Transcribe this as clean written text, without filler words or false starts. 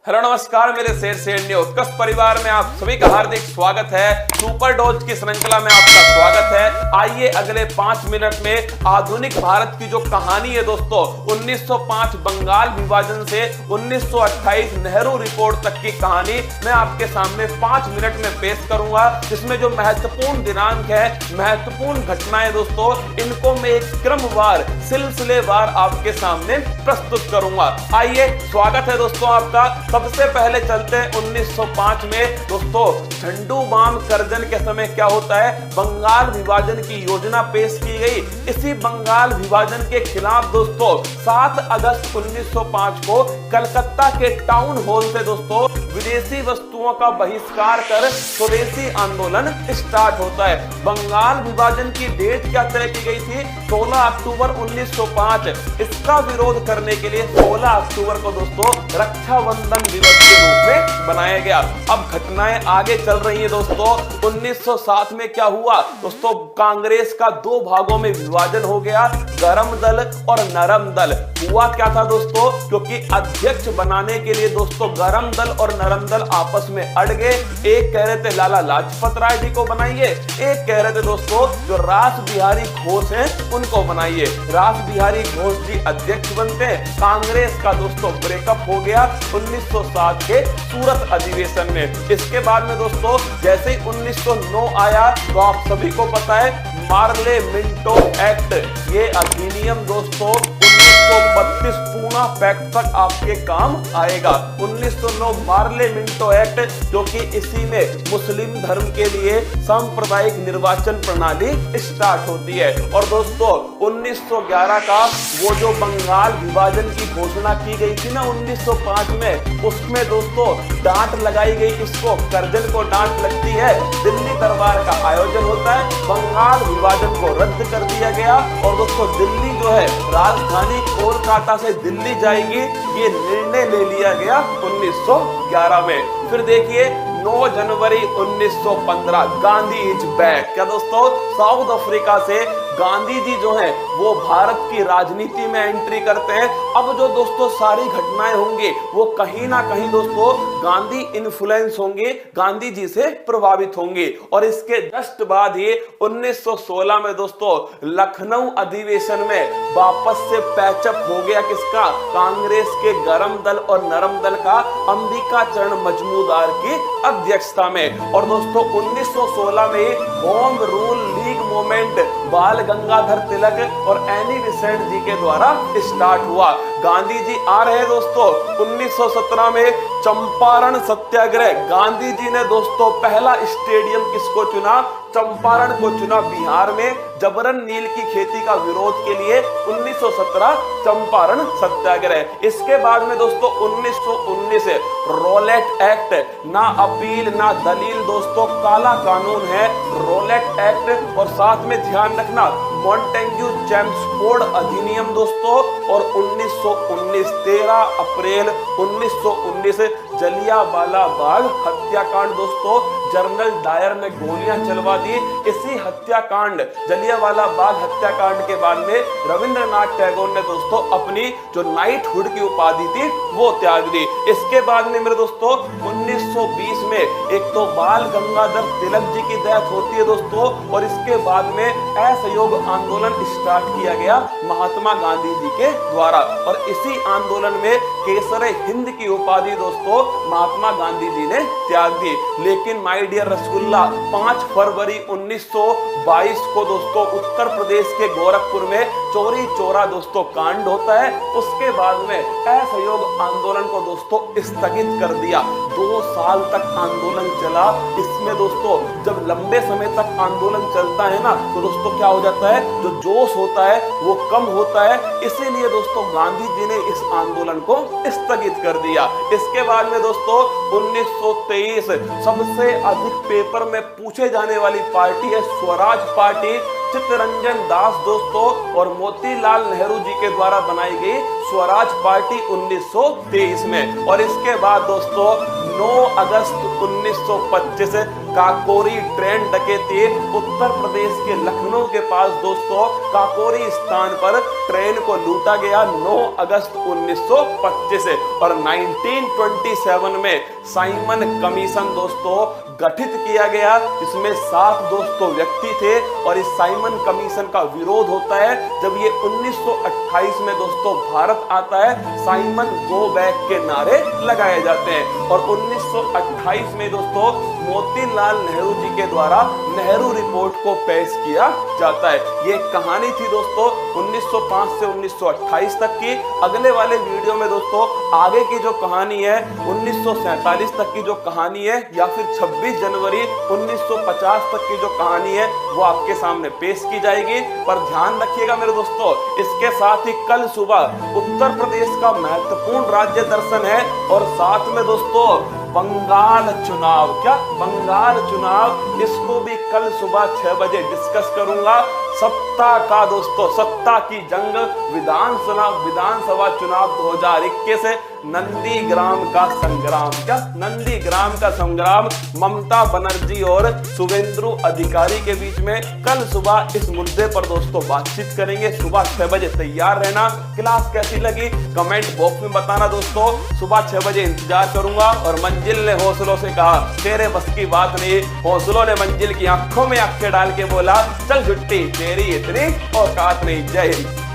Hello नमस्कार मेरे शेर शेर न्यूज कस परिवार में आप सभी का हार्दिक स्वागत है। सुपर डोज की श्रृंखला में आपका स्वागत है। आइए अगले 5 मिनट में आधुनिक भारत की जो कहानी है दोस्तों 1905 बंगाल विभाजन से 1928 नेहरू रिपोर्ट तक की कहानी मैं आपके सामने 5 मिनट में पेश करूंगा, जिसमें जो महत्वपूर्ण दिनांक है, महत्वपूर्ण घटनाएं दोस्तों, इनको मैं एक क्रमवार सिलसिलेवार आपके सामने प्रस्तुत करूंगा। आइए स्वागत है दोस्तों आपका। सबसे पहले चलते हैं 1905 में दोस्तों। झंडू बाम करजन के समय क्या होता है, बंगाल विभाजन की योजना पेश की गई। इसी बंगाल विभाजन के खिलाफ दोस्तों 7 अगस्त 1905 को कलकत्ता के टाउन हॉल से दोस्तों विदेशी वस्तुओं का बहिष्कार कर स्वदेशी आंदोलन स्टार्ट होता है। बंगाल विभाजन की डेट क्या तय की गई थी, 16 अक्टूबर 1905। इसका विरोध करने के लिए 16 अक्टूबर को दोस्तों रक्षाबंधन दिवस के रूप में बनाया गया। अब घटनाएं आगे चल रही हैं दोस्तों। 1907 में क्या हुआ दोस्तों, कांग्रेस का 2 भागों में विभाजन हो गया, गरम दल और नरम दल। हुआ क्या था दोस्तों, क्योंकि अध्यक्ष बनाने के लिए दोस्तों गरम दल और नरम दल आपस में अड़ गए। एक कह रहे थे लाला लाजपत राय जी को बनाइए, एक कह रहे थे दोस्तों जो रास बिहारी घोष हैं उनको बनाइए। रास बिहारी घोष जी अध्यक्ष बनते हैं। कांग्रेस का दोस्तों ब्रेकअप हो गया 1907 के सूरत अधिवेशन में। इसके बाद में दोस्तों जैसे ही 1909 आया तो आप सभी को पता है मार्ले मिंटो एक्ट, ये अधिनियम दोस्तों 1932 पूना पैक्ट तक आपके काम आएगा। 1909 मार्ले मिंटो एक्ट, जो कि इसी में मुस्लिम धर्म के लिए सांप्रदायिक निर्वाचन प्रणाली स्टार्ट होती है। और दोस्तों 1911 का वो जो बंगाल विभाजन की घोषणा की गई थी ना 1905 में, उसमें दोस्तों डांट लगाई गई। किसको? करजन को डांट लगती है। दिल्ली दरबार का आयोजन होता है, बंगाल विभाजन को रद्द कर दिया गया। और दोस्तों दिल्ली जो है राजधानी कोलकाता से दिल्ली जाएगी, ये निर्णय ले लिया गया 1911 में। फिर देखिए 9 जनवरी 1915 गांधी इज बैक। क्या दोस्तों, साउथ अफ्रीका से गांधी जी जो हैं वो भारत की राजनीति में एंट्री करते हैं। अब जो दोस्तों सारी घटनाएं होंगी वो कहीं ना कहीं दोस्तों गांधी इन्फ्लुएंस होंगे, गांधी जी से प्रभावित होंगे। और इसके जस्ट बाद ही 1916 में दोस्तों लखनऊ अधिवेशन में वापस से पैचअप हो गया। किसका? कांग्रेस के गरम दल और नरम दल का, अंबिका चरण मजमूदार की अध्यक्षता में। और दोस्तों 1916 में होम रूल लीग मूवमेंट बाल गंगाधर तिलक और एनी बेसेंट जी के द्वारा स्टार्ट हुआ। गांधी जी आ रहे हैं दोस्तों 1917 में चंपारण सत्याग्रह। गांधी जी ने दोस्तों पहला स्टेडियम किसको चुना? चंपारण को चुना, बिहार में जबरन नील की खेती का विरोध के लिए 1917 चंपारण सत्याग्रह। इसके बाद में दोस्तों 1919 रोलेट एक्ट, ना अपील ना दलील दोस्तों, काला कानून है रोलेट एक्ट। और साथ में ध्यान रखना मॉन्टेग्यू जेम्स कोड अधिनियम दोस्तों। और 1919 13 अप्रैल 1919 जलियांवाला बाग हत्याकांड दोस्तों, जनरल डायर ने गोलियां चलवा दी। इसी हत्याकांड जलियांवाला बाग हत्याकांड के बाद में रविंद्रनाथ टैगोर ने दोस्तों अपनी जो नाइटहुड की उपाधि थी वो त्याग दी। इसके बाद में मेरे दोस्तों 1920 में एक तो बाल गंगाधर तिलक जी की डेथ होती है दोस्तों। और इसके बाद में असहयोग आंदोलन स्टार्ट किया गया महात्मा गांधी जी के द्वारा। और इसी आंदोलन में केसरे हिंद की उपाधि दोस्तों महात्मा गांधी जी ने त्याग दी। लेकिन माय डियर रसगुल्ला 5 फरवरी 1922 को दोस्तों उत्तर प्रदेश के गोरखपुर में चोरी चोरा दोस्तों कांड होता है। उसके बाद में असहयोग आंदोलन को दोस्तों स्थगित कर दिया। 2 साल तक आंदोलन चला। इसमें दोस्तों जब लंबे समय तक आंदोलन चलता है ना तो दोस्तों क्या हो जाता है, जो जोश होता है वो कम होता है। इसीलिए दोस्तों गांधी जी ने इस आंदोलन को स्थगित कर दिया। इसके बाद में दोस्तों 1923 सबसे अधिक पेपर में पूछे जाने वाली पार्टी है स्वराज पार्टी। चित्तरंजन दास दोस्तों और मोतीलाल नेहरू जी के द्वारा बनाई गई स्वराज पार्टी 1923 में। और इसके बाद दोस्तों 9 अगस्त 1925 काकोरी ट्रेन डकैती उत्तर प्रदेश के लखनऊ के पास दोस्तों काकोरी स्थान पर ट्रेन को लूटा गया 9 अगस्त 1925। और 1927 में साइमन कमीशन दोस्तों गठित किया गया। इसमें 7 दोस्तों व्यक्ति थे और इस साइमन कमीशन का विरोध होता है जब ये 1928 में दोस्तों भारत आता है। साइमन गो बैक के नारे लगाए जाते हैं और 1928 में दोस्तों मोतीलाल नेहरू जी के द्वारा नेहरू रिपोर्ट को पेश किया जाता है। ये कहानी थी दोस्तों 1905 से 1928 तक की। अगले वाले वीडियो में दोस्तों आगे की जो कहानी है 1947 तक की जो कहानी है या फिर 26 जनवरी 1950 तक की जो कहानी है वो आपके सामने पेश की जाएगी। पर ध्यान रखिएगा मेरे दोस्तों, इसके साथ ही कल सुबह उत्तर प्रदेश का महत्वपूर्ण राज्य दर्शन है और साथ में दोस्तों बंगाल चुनाव, क्या बंगाल चुनाव, इसको भी कल सुबह 6 बजे डिस्कस करूंगा। सत्ता का दोस्तों सत्ता की जंग, विधानसभा चुनाव 2021 नंदीग्राम का संग्राम, क्या नंदीग्राम का संग्राम ममता बनर्जी और शुभेंदु अधिकारी के बीच में। कल सुबह इस मुद्दे पर दोस्तों बातचीत करेंगे। सुबह 6 बजे तैयार रहना। क्लास कैसी लगी कमेंट बॉक्स में बताना दोस्तों। सुबह 6 बजे इंतजार करूंगा। और मंजिल ने हौसलों से कहा तेरे बस की बात नहीं। हौसलों ने मंजिल की आंखों में आंखें डाल के बोला चल छुट्टी तेरी इतनी औकात नहीं। जय हिंद।